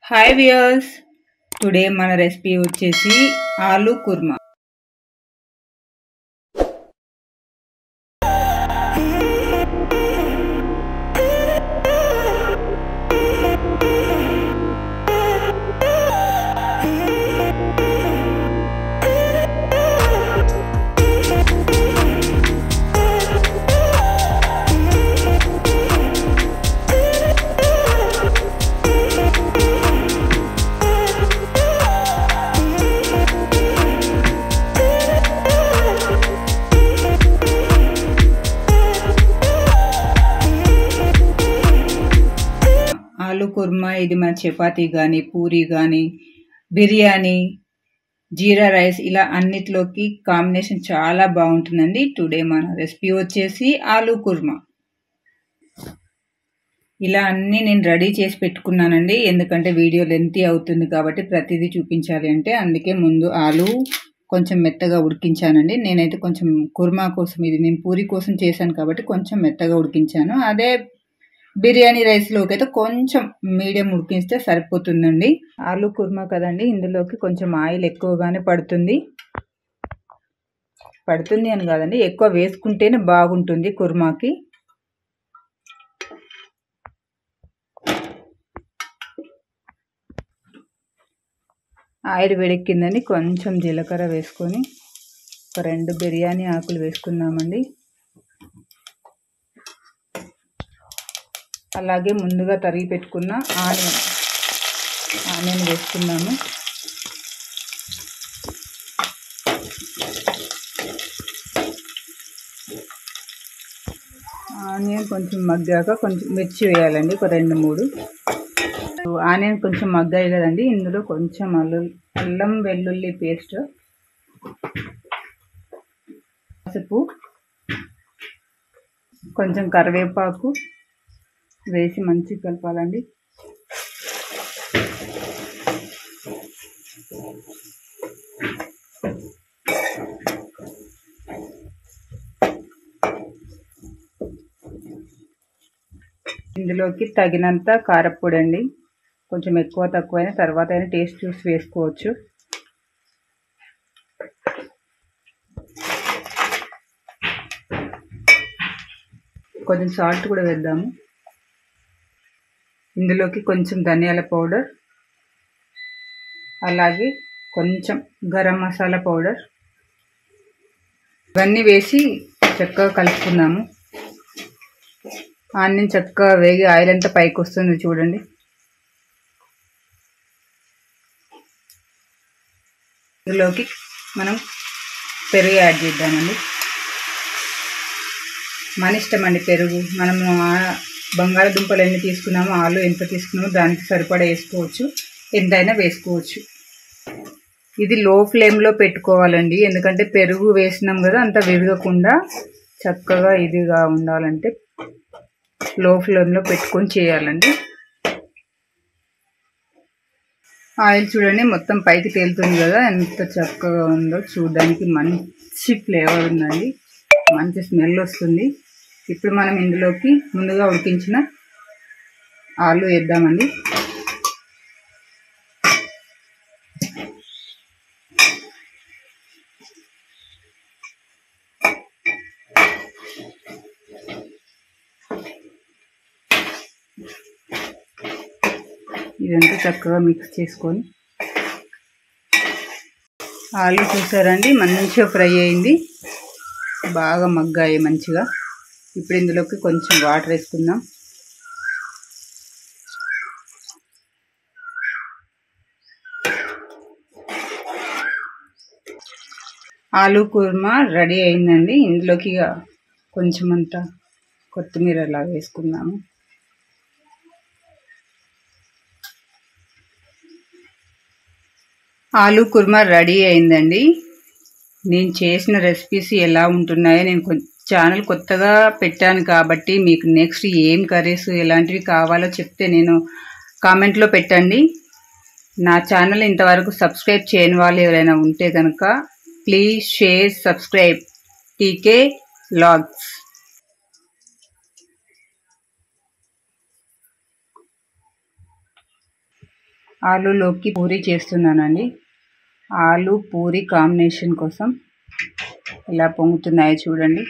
Hi viewers, today మన recipe వచ్చేసి ఆలూ కుర్మా. ఆలూ కుర్మా ఇది మన చపాతీ కానీ, పూరి కానీ, బిర్యానీ, జీరా రైస్ ఇలా అన్నిట్లోకి కాంబినేషన్ చాలా బాగుంటుందండి. టుడే మన రెసిపీ వచ్చేసి ఆలూ కుర్మా. ఇలా అన్నీ నేను రెడీ చేసి పెట్టుకున్నానండి, ఎందుకంటే వీడియో లెంతీ అవుతుంది కాబట్టి ప్రతిదీ చూపించాలి అంటే. అందుకే ముందు ఆలూ కొంచెం మెత్తగా ఉడికించానండి. నేనైతే కొంచెం కుర్మా కోసం, ఇది నేను పూరి కోసం చేశాను కాబట్టి కొంచెం మెత్తగా ఉడికించాను. అదే బిర్యానీ రైస్లోకి అయితే కొంచెం మీడియం ఉడికిస్తే సరిపోతుందండి. ఆలూ కుర్మా కదండి, ఇందులోకి కొంచెం ఆయిల్ ఎక్కువగానే పడుతుంది అని కాదండి, ఎక్కువ వేసుకుంటేనే బాగుంటుంది కుర్మాకి. ఆయిల్ వేడెక్కిందని కొంచెం జీలకర్ర వేసుకొని ఒక 2 బిర్యానీ ఆకులు వేసుకున్నామండి. అలాగే ముందుగా తరిగి పెట్టుకున్న ఆనియన్ వేసుకున్నాము. ఆనియన్ కొంచెం మగ్గాక కొంచెం మిర్చి వేయాలండి, ఒక 2-3. ఆనియన్ కొంచెం మగ్గాయి కదండి, ఇందులో కొంచెం అల్లం వెల్లుల్లి పేస్ట్, పసుపు, కొంచెం కరివేపాకు వేసి మంచిగా కలపాలండి. ఇందులోకి తగినంత కారపొడి అండి, కొంచెం ఎక్కువ తక్కువైనా తర్వాత అయినా టేస్ట్ చూసి వేసుకోవచ్చు. కొంచెం సాల్ట్ కూడా వేద్దాము. ఇందులోకి కొంచెం ధనియాల పౌడర్, అలాగే కొంచెం గరం మసాలా పౌడర్, ఇవన్నీ వేసి చక్కగా కలుపుకుందాము. ఆనియన్ చక్కగా వేగి ఆయిల్ అంతా పైకి వస్తుంది చూడండి. ఇందులోకి మనం పెరుగు యాడ్ చేద్దామండి. మన ఇష్టం అండి పెరుగు. మనము బంగాళదుంపలు ఎన్ని తీసుకున్నామో, ఆలు ఎంత తీసుకున్నామో దానికి సరిపడా వేసుకోవచ్చు, ఎంతైనా వేసుకోవచ్చు. ఇది లో ఫ్లేమ్లో పెట్టుకోవాలండి, ఎందుకంటే పెరుగు వేసినాం కదా, అంత విరగకుండా చక్కగా ఇదిగా ఉండాలంటే లో ఫ్లేమ్లో పెట్టుకొని చేయాలండి. ఆయిల్ చూడండి మొత్తం పైకి తేలుతుంది కదా, ఎంత చక్కగా ఉందో చూడడానికి. మంచి ఫ్లేవర్ ఉందండి, మంచి స్మెల్ వస్తుంది. ఇప్పుడు మనం ఇందులోకి ముందుగా ఉడికించిన ఆలు వేద్దామండి. ఇదంతా చక్కగా మిక్స్ చేసుకొని, ఆలు చూసారండి మంచిగా ఫ్రై అయింది, బాగా మగ్గాయి మంచిగా. ఇప్పుడు ఇందులోకి కొంచెం వాటర్ వేసుకుందాం. ఆలూ కుర్మా రెడీ అయిందండి. ఇందులోకి కొంచెం అంతా కొత్తిమీర అలా వేసుకుందాము. ఆలూ కుర్మా రెడీ అయిందండి. నేను చేసిన రెసిపీస్ ఎలా ఉంటున్నాయో, నేను ఛానల్ కొత్తగా పెట్టాను కాబట్టి మీకు నెక్స్ట్ ఏం కర్రీస్ ఎలాంటివి కావాలో చెప్తే నేను కామెంట్లో పెట్టండి. నా ఛానల్ ఇంతవరకు సబ్స్క్రైబ్ చేయని వాళ్ళు ఎవరైనా ఉంటే కనుక please share, subscribe TK vlogs. ఆలూలోకి పూరి చేస్తున్నానండి. ఆలు పూరి కాంబినేషన్ కోసం ఇలా పొంగుతున్నాయో చూడండి.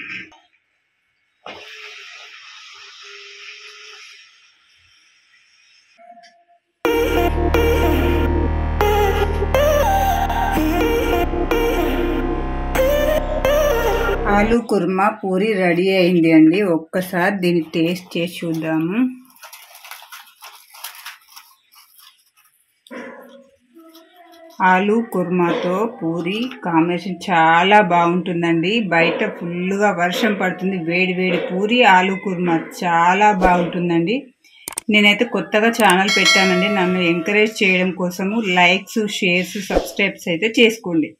ఆలు కుర్మా పూరి రెడీ అయింది అండి. ఒక్కసారి దీన్ని టేస్ట్ చేసి చూద్దాము. ఆలు కుర్మాతో పూరి కాంబినేషన్ చాలా బాగుంటుందండి. బయట ఫుల్గా వర్షం పడుతుంది. వేడి వేడి పూరి ఆలు కుర్మా చాలా బాగుంటుందండి. నేనైతే కొత్తగా ఛానల్ పెట్టానండి. నన్ను ఎంకరేజ్ చేయడం కోసము లైక్స్, షేర్స్, సబ్స్క్రైబ్స్ అయితే చేసుకోండి.